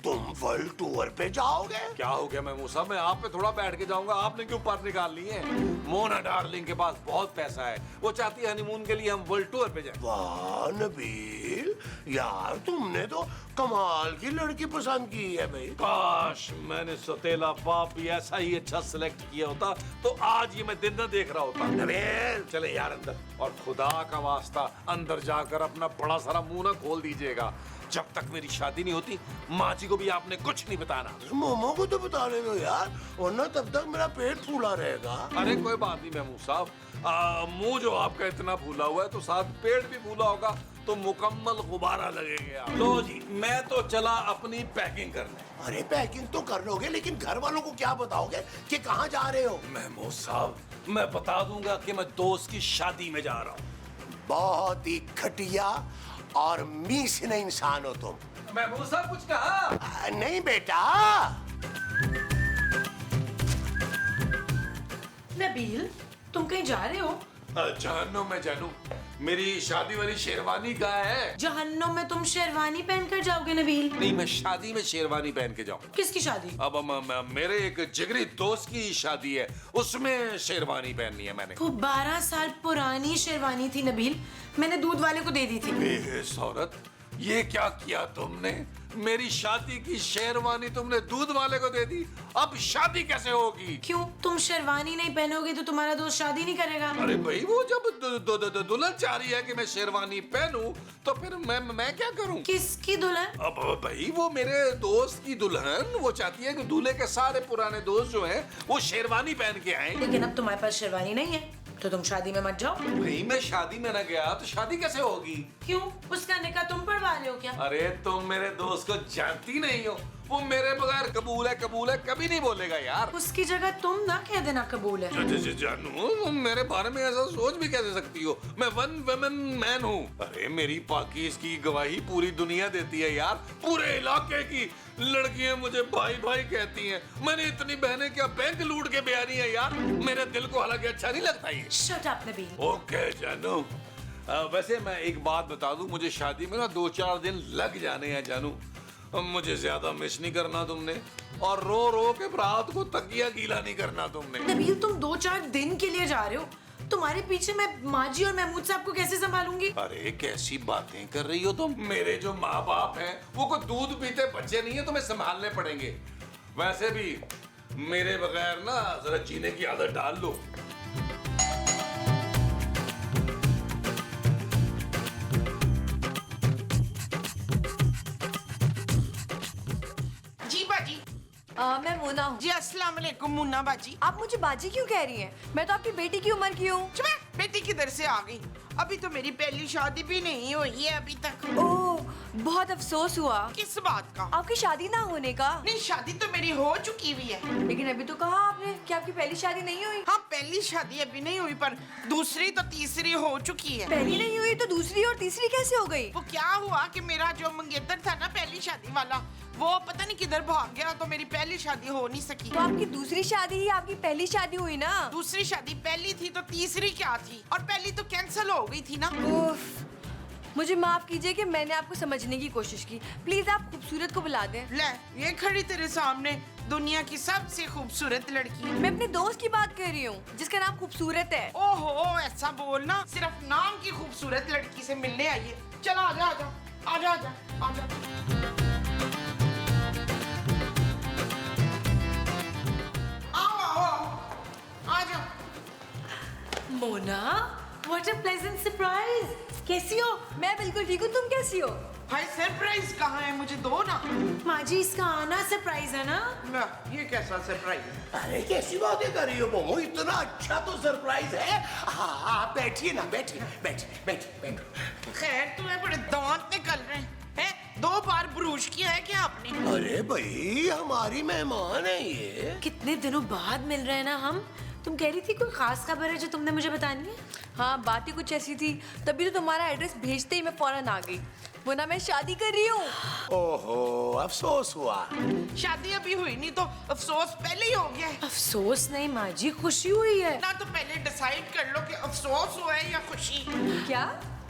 तुम वर्ल्ड टूर पे जाओगे? क्या हो गया मैं मूसा, मैं आप पे थोड़ा बैठ के जाऊंगा, आपने क्यों पर निकाल ली है? मोना डार्लिंग के पास बहुत पैसा है, वो चाहती है हनीमून के लिए हम वर्ल्ड टूर पे जाएं। वाह नबील, यार तुमने तो कमाल की लड़की पसंद की है भाई। काश मैंने सौतेला बाप भी ऐसा ही अच्छा सिलेक्ट किया होता तो आज ये मैं दिन न देख रहा होता। नबील चले यार अंदर, और खुदा का वास्ता अंदर जाकर अपना बड़ा सारा मुंह ना खोल दीजिएगा। जब तक मेरी शादी नहीं होती माँ जी को भी आपने कुछ नहीं बताना। मोमो को तो बताने दो यार, वरना तब तक मेरा पेट फूला रहेगा। अरे कोई बात नहीं महमूद साहब, मुंह जो आपका इतना फूला हुआ है तो साथ पेट भी फूला होगा तो मुकम्मल गुब्बारा लगेगा। लो जी मैं तो चला अपनी पैकिंग करने। अरे पैकिंग तो कर लोगे, लेकिन घर वालों को क्या बताओगे कि कहाँ जा रहे हो? महमूद साहब मैं बता दूंगा कि मैं दोस्त की शादी में जा रहा हूँ। बहुत ही घटिया और मीसिन इंसान हो तुम। महमूद साहब कुछ कहा? नहीं बेटा। नबील तुम कहीं जा रहे हो? जहन्नुम में जानू, मेरी शादी वाली शेरवानी कहाँ है? जहन्नुम में तुम शेरवानी पहनकर जाओगे नबील? नहीं मैं शादी में शेरवानी पहन के जाऊँ। किसकी शादी? अब मेरे एक जिगरी दोस्त की शादी है, उसमें शेरवानी पहननी है मैंने। वो 12 साल पुरानी शेरवानी थी नबील, मैंने दूध वाले को दे दी थी। इस औरत, ये क्या किया तुमने? मेरी शादी की शेरवानी तुमने दूध वाले को दे दी, अब शादी कैसे होगी? क्यों, तुम शेरवानी नहीं पहनोगे तो तुम्हारा दोस्त शादी नहीं करेगा? अरे भाई वो जब दुल्हन चाह रही है कि मैं शेरवानी पहनूं तो फिर मैं क्या करूं? किसकी दुल्हन? अब भाई वो मेरे दोस्त की दुल्हन, वो चाहती है कि दूल्हे के सारे पुराने दोस्त जो हैं वो शेरवानी पहन के आए। लेकिन अब तुम्हारे पास शेरवानी नहीं है तो तुम शादी में मत जाओ। भाई मैं शादी में न गया तो शादी कैसे होगी? क्यों, उसका निकाह तुम पढ़वा रहे हो क्या? अरे तुम मेरे दोस्त को जानती नहीं हो, वो मेरे बगैर कबूल है कभी नहीं बोलेगा यार। उसकी जगह तुम ना कह देना कबूल है। जानू तुम मेरे बारे में ऐसा सोच भी कैसे सकती हो? मैं वन वुमेन मैन हूँ। अरे मेरी पाकिज़ की गवाही पूरी दुनिया देती है यार, पूरे इलाके की लड़कियां मुझे भाई भाई कहती हैं। मैंने इतनी बहनें क्या बैंक लूट के ब्यानी है यार, मेरे दिल को हालांकि अच्छा नहीं लगता ये। Shut up Nabeel. ओके जानू, वैसे मैं एक बात बता दूं, मुझे शादी में ना 2-4 दिन लग जाने हैं जानू। मुझे ज्यादा मिस नहीं करना तुमने, और रो रो के रात को तकिया गीला नहीं करना तुमने। नबील तुम 2-4 दिन के लिए जा रहे हो, तुम्हारे पीछे मैं माजी और महमूद साहब को कैसे संभालूंगी? अरे कैसी बातें कर रही हो तुम? मेरे जो माँ बाप हैं वो कोई दूध पीते बच्चे नहीं है, तुम्हें संभालने पड़ेंगे। वैसे भी मेरे बगैर ना जरा जीने की आदत डाल लो। जी बाजी। मैं मोना हूँ। जी अस्सलाम वालेकुम मुन्ना बाजी। आप मुझे बाजी क्यों कह रही हैं? मैं तो आपकी बेटी की उम्र की हूँ। बेटी किधर से आ गई? अभी तो मेरी पहली शादी भी नहीं हुई है अभी तक। ओह, बहुत अफसोस हुआ। किस बात का? आपकी शादी ना होने का। नहीं शादी तो मेरी हो चुकी हुई है। लेकिन अभी तो कहा आपने कि आपकी पहली शादी नहीं हुई। हाँ पहली शादी अभी नहीं हुई, पर दूसरी तो तीसरी हो चुकी है। पहली नहीं हुई तो दूसरी और तीसरी कैसे हो गई? वो क्या हुआ कि मेरा जो मंगेतर था ना पहली शादी वाला, वो पता नहीं किधर भाग गया, तो मेरी पहली शादी हो नहीं सकी। तो आपकी दूसरी शादी ही आपकी पहली शादी हुई ना? दूसरी शादी पहली थी तो तीसरी क्या थी? और पहली तो कैंसिल हो गई थी ना। उफ, मुझे माफ कीजिए कि मैंने आपको समझने की कोशिश की। प्लीज आप खूबसूरत को बुला दें। ले, ये खड़ी तेरे सामने दुनिया की सबसे खूबसूरत लड़की। मैं अपने दोस्त की बात कर रही हूँ जिसका नाम खूबसूरत है। ओहो, ऐसा बोलना, सिर्फ नाम की खूबसूरत लड़की से मिलने आई है। चलो आजा आजा आजा आजा आजा। आओ आओ आजा। Mona, what a pleasant surprise. कैसी हो? मैं बिल्कुल ठीक हूँ, तुम कैसी हो? भाई सरप्राइज कहाँ है, मुझे दो ना। माँ जी, इसका आना सरप्राइज है ना? ना, ये कैसा सरप्राइज है? अरे कैसी बातें कर रही हो मोमो, इतना अच्छा तो सरप्राइज है। हाँ आप बैठिए ना, बैठिए बैठिए बैठिए बैठो। खैर तुम्हें बड़े दांत निकल रहे हैं। 2 बार ब्रूश किया है क्या आपने? अरे भाई हमारी मेहमान है ये। कितने दिनों बाद मिल रहे हैं ना हम। तुम कह रही थी कोई खास खबर है जो तुमने मुझे बतानी है? हाँ, बात ही कुछ ऐसी थी, तभी तो तुम्हारा एड्रेस भेजते ही मैं फौरन आ गई। वो ना मैं शादी कर रही हूँ। ओहो, अफसोस हुआ। शादी अभी हुई नहीं तो अफसोस पहले ही हो गया है। अफसोस नहीं माँ जी, खुशी हुई है। ना तो पहले डिसाइड कर लो कि अफसोस हुआ है या खुशी। क्या?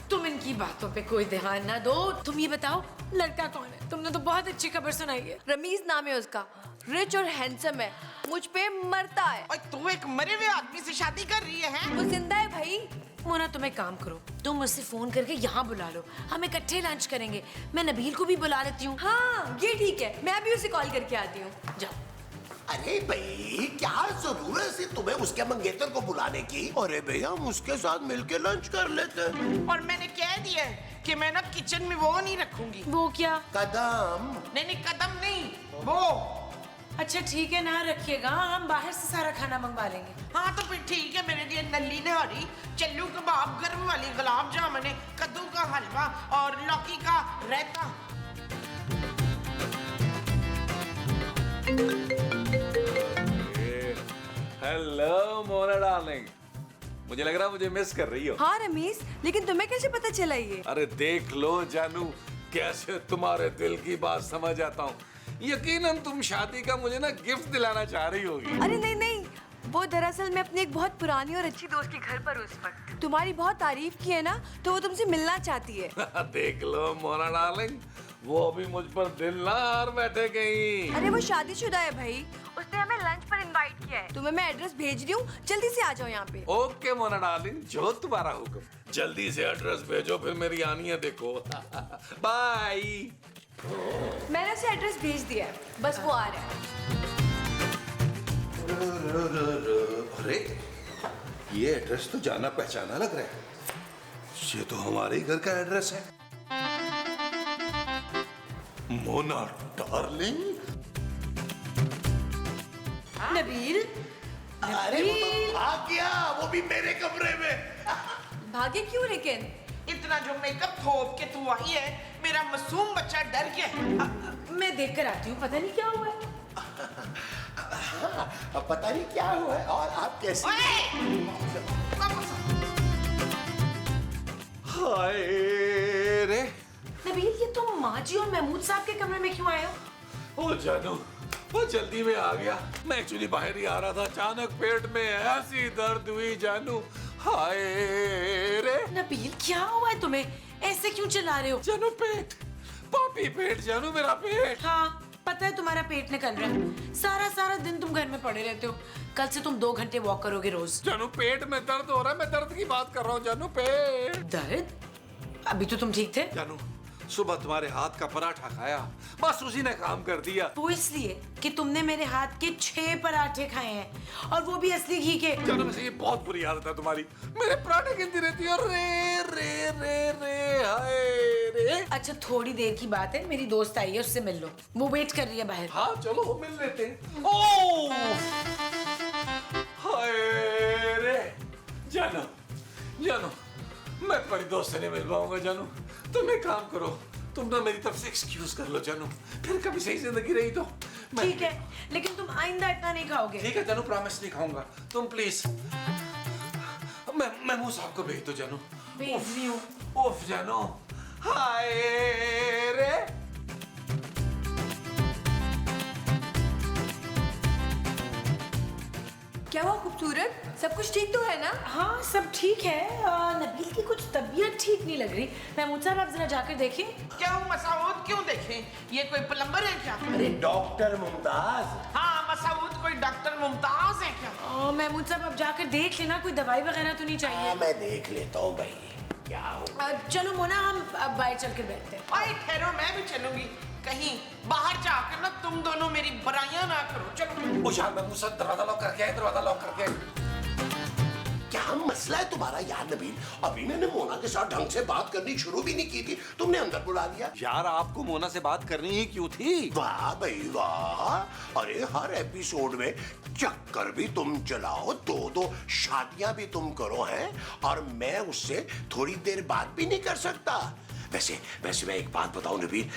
तुम इनकी बातों पे कोई ध्यान ना दो। तुम ये बताओ, लड़का कौन है? तुमने तो बहुत अच्छी खबर सुनाई है। रमीज नाम है उसका, रिच और हैंडसम है, मुझ पे मरता है। और तू एक मरे हुए आदमी से शादी कर रही है? वो जिंदा है भाई। मोना, तुम एक काम करो, तुम मुझसे फोन करके यहाँ बुला लो, हम इकट्ठे लंच करेंगे। मैं नबील को भी बुला लेती हूँ। हाँ ये ठीक है, मैं भी उसे कॉल करके आती हूँ। जाओ। अरे भाई क्या जरूरत है तुम्हें उसके मंगेतर को बुलाने की? अरे भैया हम उसके साथ मिलके लंच कर लेते हैं। और मैंने कह दिया है कि मैं ना किचन में वो नहीं रखूंगी। वो क्या? कदम। नहीं कदम नहीं, वो। अच्छा ठीक है, ना रखिएगा, हम बाहर से सारा खाना मंगवा लेंगे। हाँ तो फिर ठीक है, मेरे लिए नल्ली नहारी, चल्लू कबाब, गर्म वाली गुलाब जामुन, कद्दू का हलवा और लौकी का रायता। हेलो मोना डार्लिंग, मुझे लग रहा है मुझे मिस कर रही हो। हाँ रमीज, लेकिन तुम्हें कैसे पता चला ये? अरे देख लो जानू, कैसे तुम्हारे दिल की बात समझ आता हूँ। यकीनन तुम शादी का मुझे ना गिफ्ट दिलाना चाह रही होगी। अरे नहीं नहीं, वो दरअसल मैं अपनी एक बहुत पुरानी और अच्छी दोस्त के घर पर उस वक्त तुम्हारी बहुत तारीफ की है ना, तो वो तुमसे मिलना चाहती है। देख लो मोना डार्लिंग, वो अभी मुझ पर दिल ना हार बैठे कहीं। अरे वो शादीशुदा है भाई, उसने हमें लंच पर इनवाइट किया है। तुम्हें मैं एड्रेस भेज रही हूँ, जल्दी से आ जाओ यहाँ पे। ओके मोना डार्लिंग, जो तुम्हारा हुक्म। जल्दी से एड्रेस भेजो, फिर मेरी आनी है देखो। बाय। मैंने उसे एड्रेस भेज दिया है, बस वो आ रहा है। अरे ये एड्रेस तो जाना पहचाना लग रहा है। ये तो हमारे ही घर का एड्रेस है। मोना डार्लिंग। नबील, अरे वो तो भाग गया, वो भी मेरे कमरे में। भागे क्यों लेकिन? इतना जो मेकअप थोप के तू आई है, मेरा मासूम बच्चा डर गया। मैं देख कर आती हूँ, पता नहीं क्या हुआ है। अब पता नहीं क्या हुआ है और आप कैसे? हाय रे। नबील, ये तुम माँ जी और महमूद साहब के कमरे में क्यों आए हो? ओ जानू, वो जल्दी में आ गया। मैं एक्चुअली बाहर ही आ रहा था, अचानक पेट में ऐसी दर्द हुई जानू। हाय रे। नबील, क्या हुआ है तुम्हें? ऐसे क्यों चिल्ला रहे हो? जानू पेट, पापी पेट जानू, मेरा पेट। हाँ, पता है तुम्हारा पेट निकल रहा है। सारा दिन तुम घर में पड़े रहते हो। कल से तुम 2 घंटे वॉक करोगे रोज। जानू पेट में दर्द हो रहा है, मैं दर्द की बात कर रहा हूँ जानू। पेट दर्द? अभी तो तुम ठीक थे। जानू, सुबह तुम्हारे हाथ का पराठा खाया, बस उसी ने काम कर दिया। वो इसलिए कि तुमने मेरे हाथ के 6 पराठे खाए हैं, और वो भी असली घी के। जानू वैसे ये बहुत बुरी आदत है तुम्हारी, मेरे पराठे गिनती रहती है। रे रे रे रे हाय रे। अच्छा थोड़ी देर की बात है, मेरी दोस्त आई है, उससे मिल लो, वो वेट कर रही है बाहर। हाँ चलो मिल लेते हैं। ओह हाय रे। जानू जानू, मैं तुम्हारी दोस्त से नहीं मिल पाऊंगा जानू। तुम एक काम करो, तुम ना मेरी तरफ से एक्सक्यूज कर लो जानू, फिर कभी सही जिंदगी रही तो। ठीक है, लेकिन तुम आइंदा इतना नहीं खाओगे। ठीक है जानू, प्रॉमिस नहीं खाऊंगा। तुम प्लीज महमूद साहब को भेज दो जानू। भेज रही हूँ। उफ जानू, हाय रे। क्या हुआ खूबसूरत? सब कुछ ठीक तो है ना? हाँ सब ठीक है। नबील की कुछ तबीयत ठीक नहीं लग रही। महमूद साहब आप जरा जाकर देखिए। क्यों मसाउद, क्यों देखें? ये कोई प्लम्बर है क्या? अरे डॉक्टर मुमताज। हाँ मसाउद, कोई डॉक्टर मुमताज है क्या? महमूद साहब आप जाकर देख लेना, कोई दवाई वगैरह तो नहीं चाहिए। मैं देख लेता हूँ भाई क्या हो। चलो मोना हम अब बाहर चल के बैठते हैं। भाई ठहरो, मैं भी चलूंगी। कहीं बाहर जाकर ना तुम दोनों मेरी बुराइयां ना करो। चलो। ओ यार महमूद साहब दरवाजा लॉक करके आए, दरवाजा लॉक करके। क्या मसला है तुम्हारा यार नबील? अभी मैंने मोना के साथ ढंग से बात करनी शुरू भी नहीं की थी, तुमने अंदर बुला दिया। यार आपको मोना से बात करनी ही क्यों थी? वाह भाई वाह, अरे हर एपिसोड में चक्कर भी तुम चलाओ, दो शादियां भी तुम करो हैं, और मैं उससे थोड़ी देर बात भी नहीं कर सकता। वैसे मैं एक बात बताऊं नबील,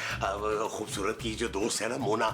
खूबसूरत की जो दोस्त है ना मोना,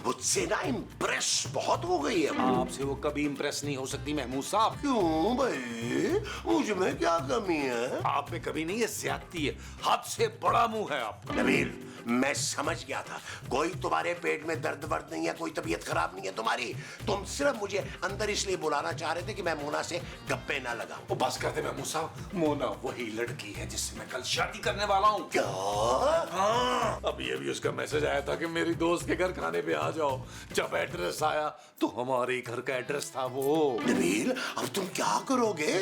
मुझसे ना इम्प्रेस बहुत हो गई है। आपसे वो कभी इम्प्रेस नहीं हो सकती महमूद साहब। क्यों भाई, मुझ में क्या कमी है? आप में कभी नहीं है, ज्यादती है। हद से बड़ा मुंह है आपका। नबील मैं समझ गया था, कोई तुम्हारे पेट में दर्द वर्द नहीं है, कोई तबीयत खराब नहीं है तुम्हारी। तुम सिर्फ मुझे अंदर इसलिए बुलाना चाह रहे थे कि मैं मोना से गप्पे ना लगाऊं। वो बस करते महमूद साहब, मोना वही लड़की है जिससे मैं कल शादी करने वाला हूँ। क्या? हाँ, अभी उसका मैसेज आया था कि मेरी दोस्त के घर खाने पे आ जाओ। जब एड्रेस आया तो हमारे घर का एड्रेस था वो। नबील अब तुम क्या करोगे?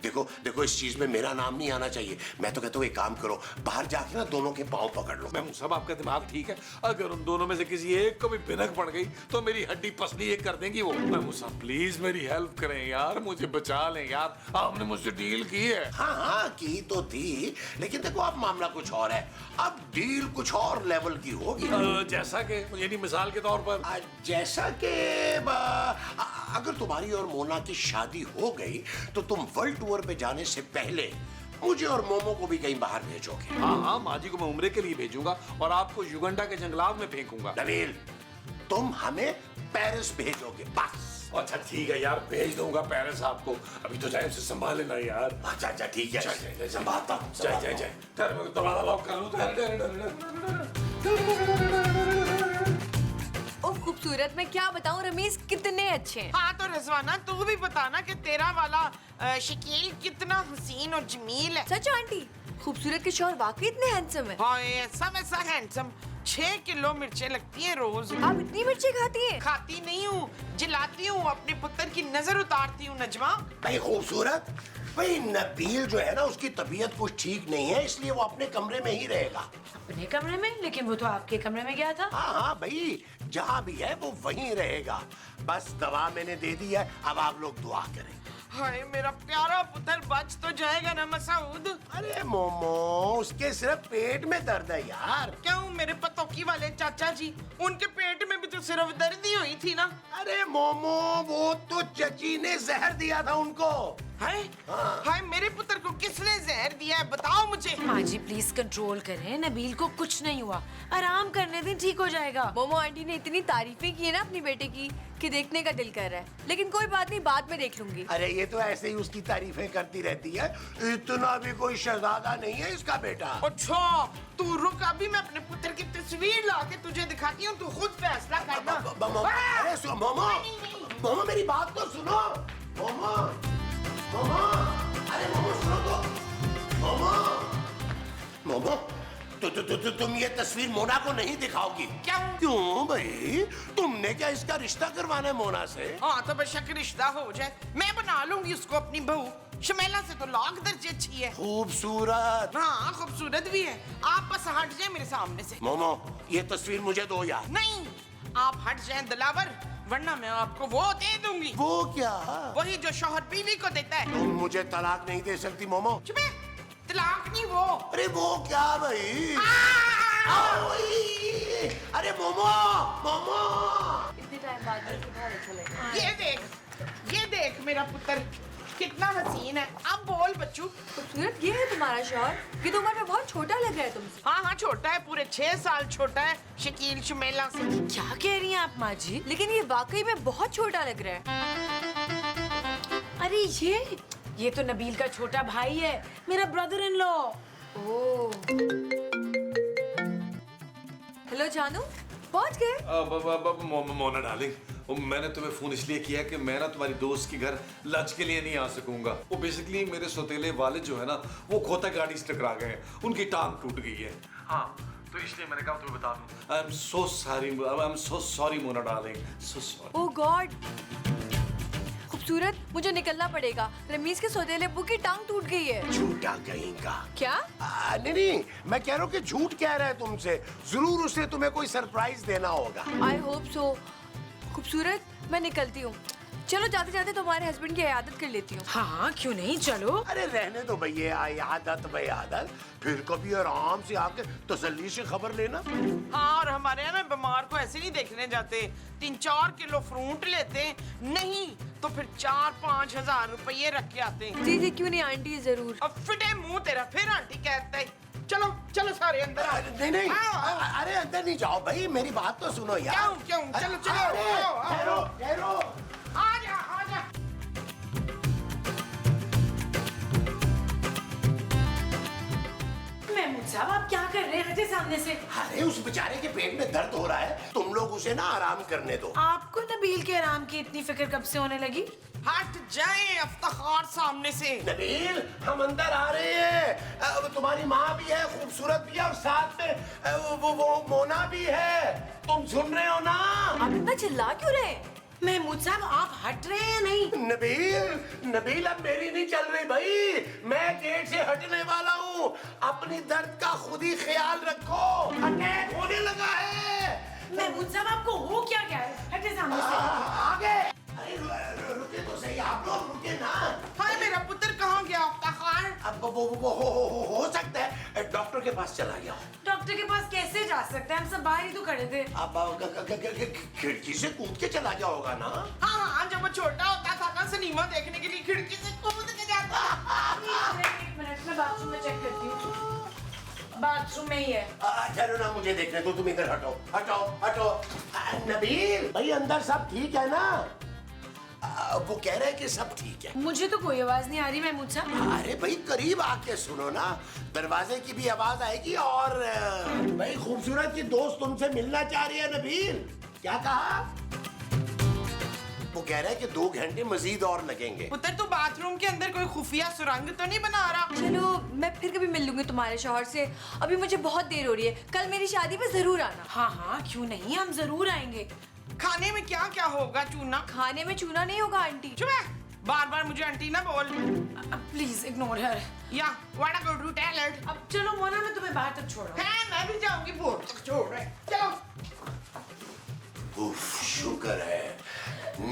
देखो इस चीज में मेरा नाम नहीं आना चाहिए। मैं तो कहता हूँ एक काम करो, बाहर जाके ना दोनों के पाँव पकड़ लो। महमूद साहब आपका दिमाग ठीक है? अगर उन दोनों में से किसी एक को भी भिनक पड़ गई तो मेरी हड्डी पसली एक कर देंगी वो। महमूद साहब प्लीज मेरी हेल्प करें यार, मुझे बचा लें यार, आपने मुझसे डील की है। हाँ की तो थी, लेकिन देखो अब मामला कुछ और है, अब डील कुछ और लेवल की होगी। जैसा कि यानी मिसाल के तौर पर जैसा कि अगर तुम्हारी और मोना की शादी हो गई तो तुम वर्ल्ड टूर पे जाने से पहले मुझे और मोमो को भी कहीं बाहर भेजोगे। हाँ माँ जी को मैं उम्रे के लिए भेजूंगा और आपको युगांडा के जंगलात में फेंकूंगा। नबील तुम हमें पेरिस भेजोगे बस। अच्छा ठीक है यार, भेज दूंगा पेरिस आपको। अभी तो जाए, उसे संभाल लेना यार। अच्छा ठीक है, संभालता हूँ। जय दरवाजा लॉक कर लूं। ओ खूबसूरत, मैं क्या बताऊं, रमीज कितने अच्छे हैं। हाँ तो रिजवाना तू भी बताना कि तेरा वाला शकील कितना हसीन और जमील है। सच आंटी, खूबसूरत के शौहर वाकई इतने हैंडसम है। हाँ ऐसा हैंडसम। 6 किलो मिर्चें लगती हैं रोज। आप इतनी मिर्ची खाती हैं? खाती नहीं हूँ, जिलाती हूँ, अपने पुत्र की नजर उतारती हूँ। नजमा भाई खूबसूरत, भाई नबील जो है ना उसकी तबीयत कुछ ठीक नहीं है, इसलिए वो अपने कमरे में ही रहेगा। अपने कमरे में? लेकिन वो तो आपके कमरे में गया था। हाँ भाई, जहाँ भी है वो वहीं रहेगा। बस दवा मैंने दे दी है, अब आप लोग दुआ करें। हाय मेरा प्यारा पुत्र बच तो जाएगा ना मसूद? अरे मोमो, उसके सिर्फ पेट में दर्द है यार। क्यों, मेरे पतोकी वाले चाचा जी, उनके पेट में भी तो सिर्फ दर्द ही हुई थी ना। अरे मोमो, वो तो चची ने जहर दिया था उनको। हाय हाय, मेरे पुत्र को किसने जहर दिया है बताओ मुझे। माँ जी प्लीज कंट्रोल करें, नबील को कुछ नहीं हुआ, आराम करने दें, ठीक हो जाएगा। मोमो आंटी ने इतनी तारीफें की है ना अपनी बेटे की कि देखने का दिल कर रहा है, लेकिन कोई बात नहीं, बाद में देख लूंगी। अरे ये तो ऐसे ही उसकी तारीफें करती रहती है, इतना भी कोई शहजादा नहीं है इसका बेटा। अच्छा तू रुक, अभी मैं अपने पुत्र की तस्वीर ला के तुझे दिखाती हूँ, तू खुद फैसला करना। अरे सुनो मोमो, मोमो मेरी बात तो सुनो। मोमो, मोमो, अरे मोमो सुनो तो। मोमो, तुम ये तस्वीर मोना को नहीं दिखाओगी? क्यों भाई, तुमने क्या इसका रिश्ता करवाना है मोना से? हाँ तो बेशक रिश्ता हो जाए, मैं बना लूंगी उसको अपनी बहू। शमेला से तो लाख दर्जे अच्छी है। खूबसूरत। हाँ खूबसूरत भी है, आप बस हट जाए मेरे सामने से। मोमो ये तस्वीर मुझे दो यार। नहीं, आप हट जाए दिलावर, वरना मैं आपको वो दे दूंगी। वो क्या? वही जो शौहर बीवी को देता है। तुम मुझे तलाक नहीं दे सकती मोमो। चुप है, तलाक नहीं वो। अरे वो क्या भाई? अरे मोमो, मोमो। इतने टाइम बाद बहुत अच्छा लगा। ये देख मेरा पुत्र कितना हसीन है। अब बोल बच्चू। खूबसूरत, ये है तुम्हारा शौहर? ये तो उम्र में बहुत छोटा लग रहा है तुमसे। हाँ छोटा है, पूरे 6 साल छोटा है शकील शमेला से। क्या कह रही हैं आप माँ जी? लेकिन ये वाकई में बहुत छोटा लग रहा है। अरे ये तो नबील का छोटा भाई है, मेरा brother in law. Oh, hello जानू, पहुंच गए? मोना डार्लिंग, वो मैंने तुम्हें फोन इसलिए किया है कि मैं ना तुम्हारी दोस्त के घर लंच के लिए नहीं आ सकूंगा। वो बेसिकली मेरे सौतेले वाले जो है ना, वो खोता गाड़ी से टकरा गए हैं, उनकी टांग टूट गई है। हाँ, तो इसलिए मैंने कहा तुम्हें बता दूं। I am so sorry Mona darling, so sorry. Oh God, खूबसूरत, मुझे निकलना पड़ेगा। रमीज के सौतेले अब्बू की टांग टूट गई है। झूठा कहीं का। क्या? नहीं, मैं कह रहा हूँ कि झूठ कह रहा है तुमसे। जरूर उसे तुम्हें कोई सरप्राइज देना होगा। I hope so. खूबसूरत, मैं निकलती हूँ। चलो जाते जाते तुम्हारे हस्बैंड की इयादत कर लेती हूँ। हाँ क्यों नहीं, चलो। अरे रहने दो भैया, आदत भाई आदत, फिर कभी आराम से आके तसल्ली से खबर लेना। हाँ, और हमारे यहाँ ना बीमार को ऐसे नहीं देखने जाते। 3-4 किलो फ्रूट लेते, नहीं तो फिर 4-5 हजार रुपये रख के आते। जी जी, क्यों नहीं आंटी, जरूर। अब फिटे मुंह तेरा, फिर आंटी कहता है। चलो चलो सारे अंदर आओ। नहीं, आओ। अरे अंदर नहीं जाओ भाई, मेरी बात तो सुनो यार। क्यों? चलो चलो, अरे, आओ, आओ। ठहरो। आजा आजा। महमूद साहब, आप क्या कर रहे हैं? हटे सामने से। अरे उस बेचारे के पेट में दर्द हो रहा है, तुम लोग उसे ना आराम करने दो। आपको नबील के आराम की इतनी फिक्र कब से होने लगी? हट जाए अफ्तार सामने से। नबील, हम अंदर आ रहे हैं। तुम्हारी माँ भी है, खूबसूरत भी है, और साथ में वो मोना भी है। तुम सुन रहे हो ना? आप इतना चिल्ला क्यों रहे हैं? महमूद साहब, आप हट रहे हैं नहीं? नबील अब मेरी नहीं चल रही भाई, मैं गेट से हटने वाला हूँ। अपनी दर्द का खुद ही ख्याल रखो, अटैक होने लगा है। महमूद साहब, आपको हो क्या गया है? हटे सामने से। आगे। अरे रुके तो सही, आप लोग रुके ना। हाय, मेरा पुत्र कहाँ गया अफ्तार? अब वो हो सकता है डॉक्टर के पास चला गया। डॉक्टर के पास कैसे जा सकते हैं? हम सब बाहर ही तो खड़े थे। अब खिड़की से कूद के चला गया होगा ना? हाँ, जब वो छोटा होता था ना, सिनेमा देखने के लिए खिड़की से कूद के जाता। एक मिनट में बाथरूम में चेक करती हूँ। बाथरूम में ही है। चलो ना, मुझे देखने दो, तुम इधर हटो। नबील भाई, अंदर सब ठीक है ना? वो कह रहे हैं कि सब ठीक है। मुझे तो कोई आवाज नहीं आ रही महमूद साहब। अरे भाई, करीब आके सुनो ना, दरवाजे की भी आवाज आएगी। और भाई, खूबसूरत की दोस्त तुमसे मिलना चाह रही है। नबील, क्या कहा? वो कह रहा है कि 2 घंटे मजीद और लगेंगे। पुत्र, तू बाथरूम के अंदर कोई खुफिया सुरंग तो नहीं बना रहा? चलो, मैं फिर कभी मिल लूंगी तुम्हारे शौहर से। अभी मुझे बहुत देर हो रही है। कल मेरी शादी पे जरूर आना। हाँ, क्यों नहीं, हम जरूर आएंगे। खाने में क्या क्या होगा? चूना? खाने में चूना नहीं होगा आंटी। चुप है, बार मुझे आंटी ना बोल। Please ignore her. या what I go to tell her. अब चलो मोना, मैं तुम्हें बाहर तक छोड़ रहा हूँ। है, मैं भी जाऊंगी, बोर्ड तक छोड़ रहे। चलो। उफ, शुक्र है।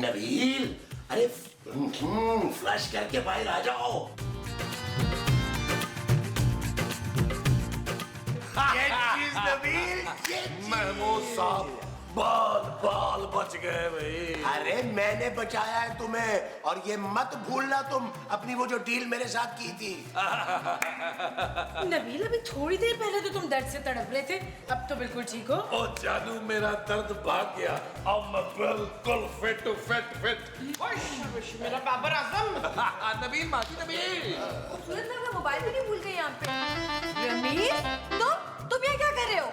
नबील, अरे फ्लश करके बाहर आ जाओ। ये चीज नबील, ये चीज। महमूद साहब, बाल बच गए भाई। अरे मैंने बचाया है तुम्हें, और ये मत भूलना तुम अपनी वो जो डील मेरे साथ की थी। नबील, अभी थोड़ी देर पहले तो तुम दर्द से तड़प रहे थे, अब तो बिल्कुल ठीक हो। ओ जानू, मेरा दर्द भाग गया, अब मैं बिल्कुल फिट। ओए शाबाश, मेरा बाबर आजम। नबील मासी, नबील। सूरज, मैं अपना मोबाइल भी नहीं भूल गई यहाँ पे। रमीज, तुम यहाँ क्या कर रहे हो?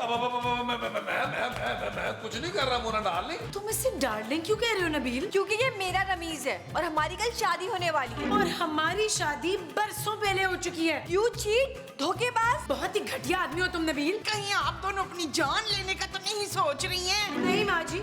मैं कुछ नहीं कर रहा मोना डार्लिंग। तुम इससे डार्लिंग क्यों कह रहे हो नबील? क्योंकि ये मेरा रमीज है और हमारी कल शादी होने वाली है। और हमारी शादी बरसों पहले हो चुकी है। यू चीट, धोखेबाज। बहुत ही घटिया आदमी हो तुम नबील। कहीं आप दोनों अपनी जान लेने का तो नहीं सोच रही हैं? नहीं माँ जी,